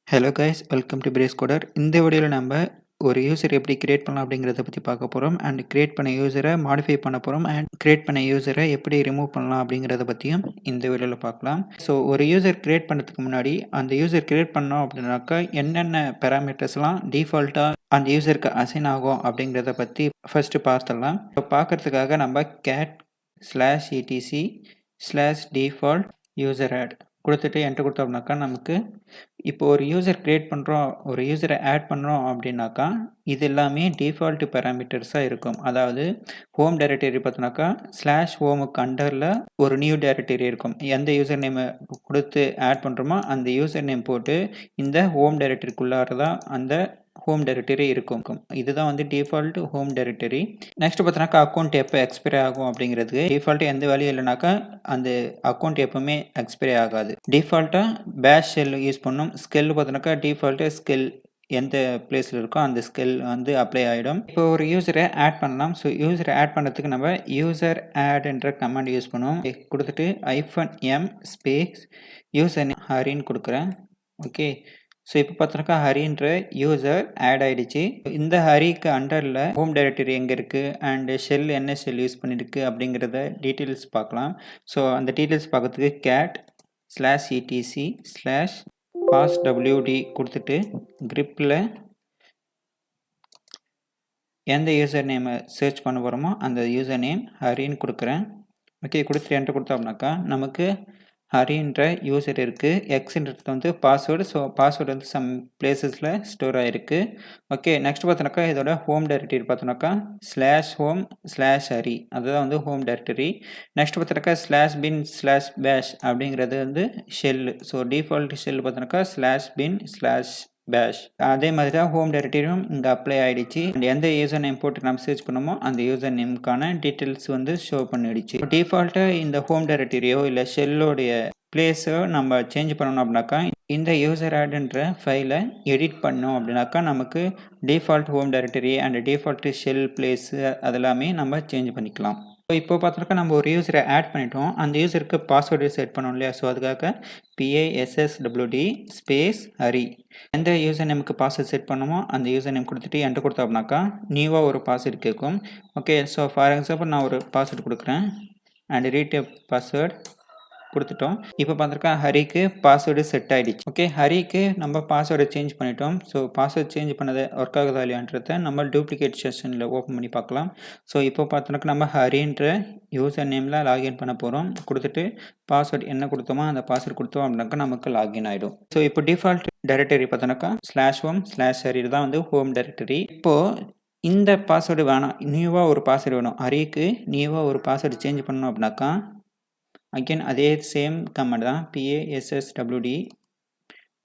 Hello guys, welcome to Brace Coder. இந்த வீடியோவில் நம்ம ஒரு யூசர் எப்படி கிரியேட் பண்ணலாம் அப்படிங்கிறத பற்றி பார்க்க போகிறோம். அண்ட் கிரியேட் பண்ண யூசரை மாடிஃபை பண்ண போகிறோம். அண்ட் கிரியேட் பண்ண யூசரை எப்படி ரிமூவ் பண்ணலாம் அப்படிங்கிறத பற்றியும் இந்த வீடியோவில் பார்க்கலாம். ஸோ ஒரு யூசர் கிரியேட் பண்ணுறதுக்கு முன்னாடி அந்த யூசர் கிரியேட் பண்ணோம் அப்படின்னாக்கா என்னென்ன பேராமீட்டர்ஸ்லாம் டிஃபால்ட்டாக அந்த யூசருக்கு அசைன் ஆகும் அப்படிங்கிறத பற்றி ஃபஸ்ட்டு பார்த்துடலாம். இப்போ பார்க்குறதுக்காக நம்ம cat/etc/default user add கொடுத்துட்டு என்டர் கொடுத்தோம்னாக்கா நமக்கு இப்போ ஒரு யூசர் கிரியேட் பண்ணுறோம், ஒரு யூசரை ஆட் பண்ணுறோம் அப்படின்னாக்கா இது எல்லாமே டிஃபால்ட் பேராமீட்டர்ஸாக இருக்கும். அதாவது ஹோம் டைரக்டரி பார்த்தோன்னாக்கா /ஹோமுக்கு அண்டரில் ஒரு நியூ டைரக்டரி இருக்கும். எந்த யூசர் நேமை கொடுத்து ஆட் பண்ணுறோமோ அந்த யூசர் நேம் போட்டு இந்த ஹோம் டைரக்டரிக்குள்ளார தான் அந்த ஹோம் டைரக்டரி இருக்கும். இதுதான் வந்து டிஃபால்ட் ஹோம் டைரக்டரி. நெக்ஸ்ட் பார்த்தோன்னாக்கா அக்கௌண்ட் எப்போ எக்ஸ்பைரி ஆகும் அப்படிங்கிறதுக்கு டிஃபால்ட்டு எந்த வேலையும் இல்லைனாக்கா அந்த அக்கௌண்ட் எப்போவுமே எக்ஸ்பைரி ஆகாது. டிஃபால்ட்டாக பேஷ் ஷெல் யூஸ் பண்ணணும். ஸ்கெல் பார்த்தோன்னாக்கா டிஃபால்ட்டு ஸ்கெல் எந்த பிளேஸில் இருக்கோ அந்த ஸ்கெல் வந்து அப்ளை ஆகிடும். இப்போ ஒரு யூசரை ஆட் பண்ணலாம். ஸோ யூசரை ஆட் பண்ணுறதுக்கு நம்ம யூசர் ஆட்ன்ற கமாண்ட் யூஸ் பண்ணுவோம். கொடுத்துட்டு -m ஸ்பேஸ் யூசர் ஹரின்னு கொடுக்குறேன். ஓகே, ஸோ இப்போ பார்த்தோன்னாக்கா ஹரின்ற யூசர் ஆட் ஆகிடுச்சு. இந்த ஹரிக்கு அண்டரில் ஹோம் டைரக்டரி எங்கே இருக்குது அண்ட் ஷெல் என்ன ஷெல் யூஸ் பண்ணியிருக்கு அப்படிங்கிறத டீட்டெயில்ஸ் பார்க்கலாம். ஸோ அந்த டீட்டெயில்ஸ் பார்க்கறதுக்கு cat/etc/passwd கொடுத்துட்டு கிரிப்பில் எந்த யூசர் நேமை சர்ச் பண்ண போகிறோமோ அந்த யூசர் நேம் ஹரின்னு கொடுக்குறேன். ஓகே, கொடுத்துட்டு என்டர் கொடுத்தோம்னாக்கா நமக்கு ஹரின்ற யூசர் இருக்குது. எக்ஸ்ன்றது வந்து பாஸ்வேர்டு. ஸோ பாஸ்வேர்டு வந்து சம் பிளேசஸில் ஸ்டோர் ஆகிருக்கு. ஓகே, நெக்ஸ்ட் பார்த்தோன்னாக்கா இதோட ஹோம் டைரக்டரி பார்த்தோன்னாக்கா /home/ஹரி அதுதான் வந்து ஹோம் டைரக்டரி. நெக்ஸ்ட் பார்த்தோன்னாக்கா /bin/bash அப்படிங்கிறது வந்து ஷெல். ஸோ டிஃபால்ட் ஷெல் பார்த்தோன்னாக்கா /bin/bash. அதே மாதிரி தான் ஹோம் டைரக்டரியும் இங்கே அப்ளை ஆகிடுச்சு. எந்த யூசர் நேம் போட்டு நம்ம சர்ச் பண்ணோமோ அந்த யூசர் நேமுக்கான டீட்டெயில்ஸ் வந்து ஷோ பண்ணிடுச்சு. டிஃபால்ட்டாக இந்த ஹோம் டைரக்டரியோ இல்லை ஷெல்லோடைய பிளேஸோ நம்ம சேஞ்ச் பண்ணணும் அப்படின்னாக்கா இந்த யூசர் ஆட்ன்ற ஃபைலை எடிட் பண்ணோம் அப்படின்னாக்கா நமக்கு default home directory and default shell place அதெல்லாமே நம்ம சேஞ்ச் பண்ணிக்கலாம். இப்போ பார்த்தோன்னாக்கா நம்ம ஒரு யூசரை ஆட் பண்ணிட்டோம். அந்த யூசருக்கு பாஸ்வேர்டு செட் பண்ணோம் இல்லையா? ஸோ அதுக்காக passwd ஸ்பேஸ் ஹரி எந்த யூசர் நேமுக்கு பாஸ்வேர்டு செட் பண்ணோமோ அந்த யூசர் நேம் கொடுத்துட்டு என்டர் கொடுத்தோம்னாக்கா நியூவாக ஒரு பாஸ்வேர்டு கேட்கும். ஓகே, ஸோ ஃபார் எக்ஸாம்பிள் நான் ஒரு பாஸ்வேர்டு கொடுக்குறேன் அண்ட் ரீடைப் பாஸ்வேர்டு கொடுத்துட்டோம். இப்போ பார்த்துருக்கா ஹரிக்கு பாஸ்வேர்டு செட் ஆகிடுச்சு. ஓகே, ஹரிக்கு நம்ம பாஸ்வேர்டை சேஞ்ச் பண்ணிட்டோம். ஸோ பாஸ்வேர்டு சேஞ்ச் பண்ணதை ஒர்க் ஆகுதா இல்லையான்றதை நம்ம டூப்ளிகேட் செஷனில் ஓப்பன் பண்ணி பார்க்கலாம். ஸோ இப்போ பார்த்தோன்னாக்கா நம்ம ஹரின்ற யூசர் நேமில் லாகின் பண்ண போகிறோம். கொடுத்துட்டு பாஸ்வேர்டு என்ன கொடுத்தோமோ அந்த பாஸ்வேர்டு கொடுத்தோம் அப்படின்னாக்கா நமக்கு லாகின் ஆகிடும். ஸோ இப்போ டிஃபால்ட் டைரக்டரி பார்த்தோன்னாக்கா /home/ஹரி தான் வந்து ஹோம் டைரக்டரி. இப்போது இந்த பாஸ்வேர்டு வேணாம், நியூவாக ஒரு பாஸ்வேர்டு வேணும். ஹரிக்கு நியூவாக ஒரு பாஸ்வேர்டு சேஞ்ச் பண்ணணும் அப்படின்னாக்கா அகெயின் அதே சேம் கமாண்ட் தான் passwd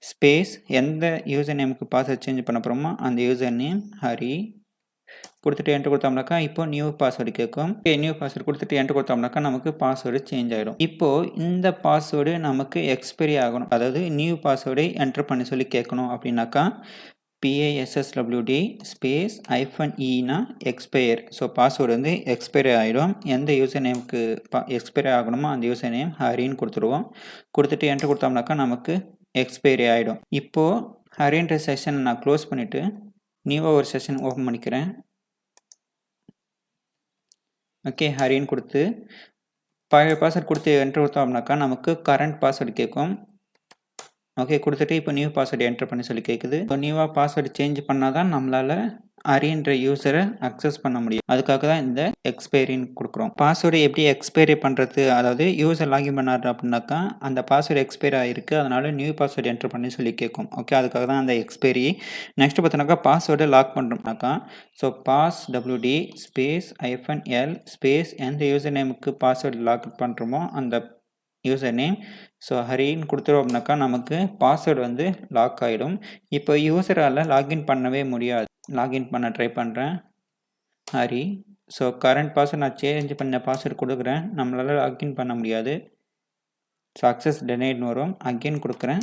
ஸ்பேஸ் எந்த யூசர் நேமுக்கு பாஸ்வேர்டு சேஞ்ச் பண்ண போகிறோமோ அந்த யூசர் நேம் ஹரி கொடுத்துட்டு என்டர் கொடுத்தோம்னாக்கா இப்போ நியூ பாஸ்வேர்டு கேட்கும். நியூ பாஸ்வேர்டு கொடுத்துட்டு என்டர் கொடுத்தோம்னாக்கா நமக்கு பாஸ்வேர்டு சேஞ்ச் ஆகிடும். இப்போது இந்த பாஸ்வேர்டு நமக்கு எக்ஸ்பைரி ஆகணும், அதாவது நியூ பாஸ்வேர்டை என்டர் பண்ணி சொல்லி கேட்கணும் அப்படின்னாக்கா passwd space -e expire. So password வந்து எக்ஸ்பைரி ஆகிடும். எந்த யூசர் நேமுக்கு எக்ஸ்பைரி ஆகணுமோ அந்த யூசர் நேம் ஹரின்னு கொடுத்துருவோம். கொடுத்துட்டு என்டர் கொடுத்தோம்னாக்கா நமக்கு எக்ஸ்பைரி ஆகிடும். இப்போது ஹரின்ற செஷனை நான் க்ளோஸ் பண்ணிவிட்டு நியூவாக ஒரு செஷன் ஓப்பன் பண்ணிக்கிறேன். ஓகே, ஹரின்னு கொடுத்து பழைய பாஸ்வேர்டு கொடுத்து என்டர் கொடுத்தோம்னாக்கா நமக்கு கரண்ட் பாஸ்வேர்டு கேட்கும். ஓகே, கொடுத்துட்டு இப்போ நியூ பாஸ்வேர்டு என்டர் பண்ணி சொல்லி கேட்குது. இப்போ நியூவாக பாஸ்வேர்டு சேஞ்ச் பண்ணால் தான் நம்மளால் ஹரின்ற யூசரை அக்சஸ் பண்ண முடியும். அதுக்காக தான் இந்த எக்ஸ்பைரின்னு கொடுக்குறோம். பாஸ்வேர்டு எப்படி எக்ஸ்பைரி பண்ணுறது, அதாவது யூசர் லாகின் பண்ணாரு அப்படின்னாக்கா அந்த பாஸ்வேர்டு எக்ஸ்பைரி ஆகிருக்கு, அதனால் நியூ பாஸ்வேர்டு என்டர் பண்ணி சொல்லி கேட்கும். ஓகே, அதுக்காக தான் அந்த எக்ஸ்பைரி. நெக்ஸ்ட் பார்த்தோன்னாக்கா பாஸ்வேர்டு லாக் பண்ணுறோம்னாக்கா so passwd space -l space எந்த யூசர் நேமுக்கு பாஸ்வேர்டு லாக் பண்ணுறோமோ அந்த யூசர் நேம் ஸோ ஹரின்னு கொடுத்துருவோம் அப்படின்னாக்கா நமக்கு பாஸ்வேர்டு வந்து லாக் ஆகிடும். இப்போ யூசரால் லாகின் பண்ணவே முடியாது. லாகின் பண்ண ட்ரை பண்ணுறேன் ஹரி. ஸோ கரண்ட் பாஸ்வேர்டு நான் சேஞ்ச் பண்ண பாஸ்வேர்டு கொடுக்குறேன், நம்மளால் லாகின் பண்ண முடியாது. ஸோ அக்சஸ் டெனைட்னு வரும். அகெயின் கொடுக்குறேன்,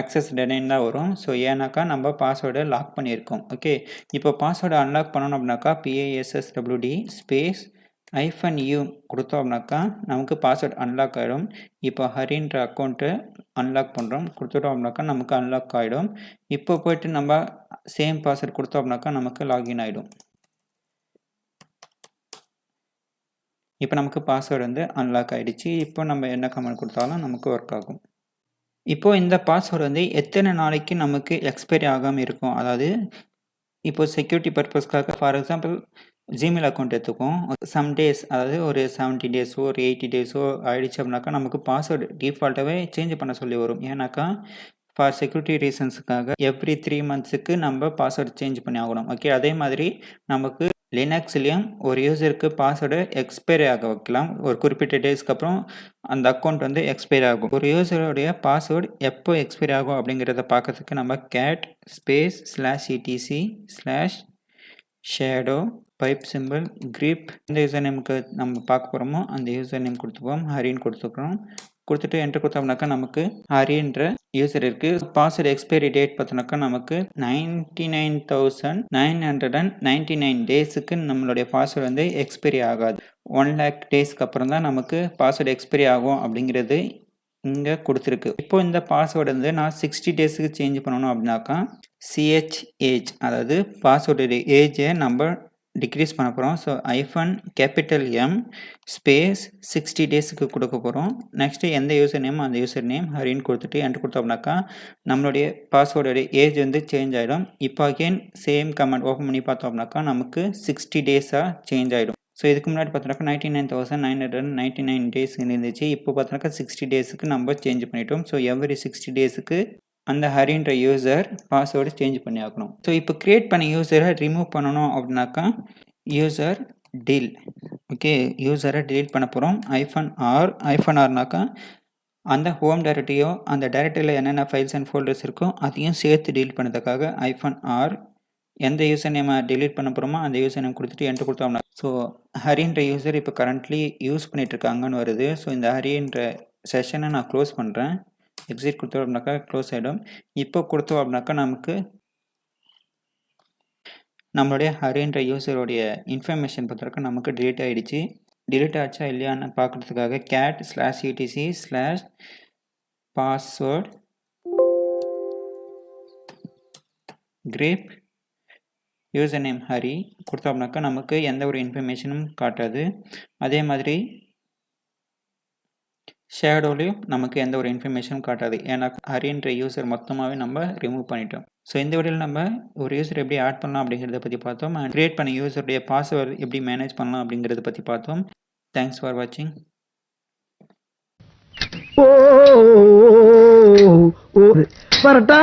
அக்சஸ் டெனைன் தான் வரும். ஸோ ஏன்னாக்கா நம்ம பாஸ்வேர்டை லாக் பண்ணியிருக்கோம். ஓகே, இப்போ பாஸ்வேர்டை அன்லாக் பண்ணணும் அப்படின்னாக்கா passwd ஸ்பேஸ் -u கொடுத்தோம் அப்படின்னாக்கா நமக்கு பாஸ்வேர்ட் அன்லாக் ஆகிடும். இப்போ ஹரின்ற அக்கௌண்ட்டை அன்லாக் பண்ணுறோம், கொடுத்துட்டோம் அப்படின்னாக்கா நமக்கு அன்லாக் ஆகிடும். இப்போ போய்ட்டு நம்ம சேம் பாஸ்வேர்ட் கொடுத்தோம் அப்படின்னாக்கா நமக்கு லாகின் ஆகிடும். இப்போ நமக்கு பாஸ்வேர்டு வந்து அன்லாக் ஆகிடுச்சு. இப்போ நம்ம என்ன கமெண்ட் கொடுத்தாலும் நமக்கு ஒர்க் ஆகும். இப்போ இந்த பாஸ்வேர்டு வந்து எத்தனை நாளைக்கு நமக்கு எக்ஸ்பைரி ஆகாமல் இருக்கும், அதாவது இப்போ செக்யூரிட்டி பர்பஸ்க்காக ஃபார் எக்ஸாம்பிள் ஜிமெயில் அக்கௌண்ட் எடுத்துக்கும். சம் டேஸ், அதாவது ஒரு 70 டேஸோ ஒரு 80 டேஸோ ஆகிடுச்சு அப்படின்னாக்கா நமக்கு பாஸ்வேர்டு டிஃபால்ட்டாகவே சேஞ்ச் பண்ண சொல்லி வரும். ஏன்னாக்கா ஃபார் செக்யூரிட்டி ரீசன்ஸுக்காக எவ்ரி 3 மந்த்ஸுக்கு நம்ம பாஸ்வேர்டு சேஞ்ச் பண்ணி ஆகணும். ஓகே, அதே மாதிரி நமக்கு லினக்ஸ்லேயும் ஒரு யூசருக்கு பாஸ்வேர்டு எக்ஸ்பைரி ஆக வைக்கலாம். ஒரு குறிப்பிட்ட டேஸ்க்கு அப்புறம் அந்த அக்கௌண்ட் வந்து எக்ஸ்பைரி ஆகும். ஒரு யூசருடைய பாஸ்வேர்டு எப்போ எக்ஸ்பைரி ஆகும் அப்படிங்கிறத பார்க்கறதுக்கு நம்ம cat space /etc/shadow pipe simple grip இந்த யூசர் நேமுக்கு நம்ம பார்க்க போகிறோமோ அந்த யூசர் நேம் கொடுத்துப்போம். ஹரின்னு கொடுத்துக்கிறோம். கொடுத்துட்டு என்ட்ரு கொடுத்தோம்னாக்கா நமக்கு ஹரின்ற யூசர் இருக்குது. பாஸ்வேர்டு எக்ஸ்பைரி டேட் பார்த்தோம்னாக்கா நமக்கு 99,999 டேஸுக்கு நம்மளுடைய பாஸ்வேர்டு வந்து எக்ஸ்பைரி ஆகாது. 1 lakh டேஸ்க்கு அப்புறம் தான் நமக்கு பாஸ்வேர்டு எக்ஸ்பைரி ஆகும் அப்படிங்கிறது இங்கே கொடுத்துருக்கு. இப்போ இந்த பாஸ்வேர்டு வந்து நான் 60 டேஸுக்கு சேஞ்ச் பண்ணணும் அப்படின்னாக்கா chage, அதாவது பாஸ்வேர்டு ஏஜை நம்ம டிக்ரீஸ் பண்ண போகிறோம். ஸோ -M ஸ்பேஸ் 60 டேஸுக்கு கொடுக்க போகிறோம். நெக்ஸ்ட்டு எந்த யூசர் நேம் அந்த யூசர் நேம் ஹரின்னு கொடுத்துட்டு என்ட்ரு கொடுத்தோம்னாக்கா நம்மளுடைய பாஸ்வேர்டோடைய ஏஜ் வந்து சேஞ்ச் ஆகிடும். இப்போ அகெயின் சேம் கமெண்ட் ஓப்பன் பண்ணி பார்த்தோம்னாக்கா நமக்கு 60 டேஸாக சேஞ்ச் ஆகிடும். ஸோ இதுக்கு முன்னாடி பார்த்தோம்னாக்கா 99,999 டேஸ் இருந்துச்சு. இப்போ பார்த்தோம்னாக்கா 60 டேஸுக்கு நம்ம சேஞ்ச் பண்ணிட்டோம். ஸோ எவ்ரி 60 டேஸுக்கு அந்த ஹரின்ற யூசர் பாஸ்வேர்டு சேஞ்ச் பண்ணி ஆகணும். ஸோ இப்போ கிரியேட் பண்ண யூசரை ரிமூவ் பண்ணணும் அப்படின்னாக்கா யூசர் டில். ஓகே, யூசரை டிலீட் பண்ண போகிறோம். -r அந்த ஹோம் டைரக்டரியோ அந்த டைரக்டரியில் என்னென்ன ஃபைல்ஸ் அண்ட் ஃபோல்டர்ஸ் இருக்கோ அதையும் சேர்த்து டிலீட் பண்ணதுக்காக -r எந்த யூசர் நேமை டிலீட் பண்ண போகிறோமோ அந்த யூசர் நேம் கொடுத்துட்டு என்ட்ரு கொடுத்தோம்னா ஸோ ஹரின்ற யூசர் இப்போ கரண்ட்லி யூஸ் பண்ணிகிட்ருக்காங்கன்னு வருது. ஸோ இந்த ஹரின்ற செஷனை நான் க்ளோஸ் பண்ணுறேன். எக்ஸிட் கொடுத்தோம் அப்படின்னாக்கா க்ளோஸ் ஆகிடும். இப்போ கொடுத்தோம் அப்படின்னாக்கா நமக்கு நம்மளுடைய ஹரின்ற யூசருடைய இன்ஃபர்மேஷன் பார்த்துருக்கா நமக்கு டிலீட் ஆகிடுச்சு. டிலீட் ஆச்சா இல்லையான்னு பார்க்குறதுக்காக cat /etc/password grep user name Hari கொடுத்தோம்னாக்கா நமக்கு எந்த ஒரு இன்ஃபர்மேஷனும் காட்டாது. அதே மாதிரி ஷேடோலையும் நமக்கு எந்த ஒரு இன்ஃபர்மேஷனும் காட்டாது. ஏன்னா ஹரின்ற யூசர் மொத்தமாகவே நம்ம ரிமூவ் பண்ணிட்டோம். ஸோ இந்த வீடியோவில் நம்ம ஒரு யூசர் எப்படி ஆட் பண்ணலாம் அப்படிங்கிறத பற்றி பார்த்தோம். அண்ட் கிரியேட் பண்ண யூசருடைய பாஸ்வேர்டு எப்படி மேனேஜ் பண்ணலாம் அப்படிங்கிறத பற்றி பார்த்தோம். தேங்க்ஸ் ஃபார் வாட்சிங். வரட்டா.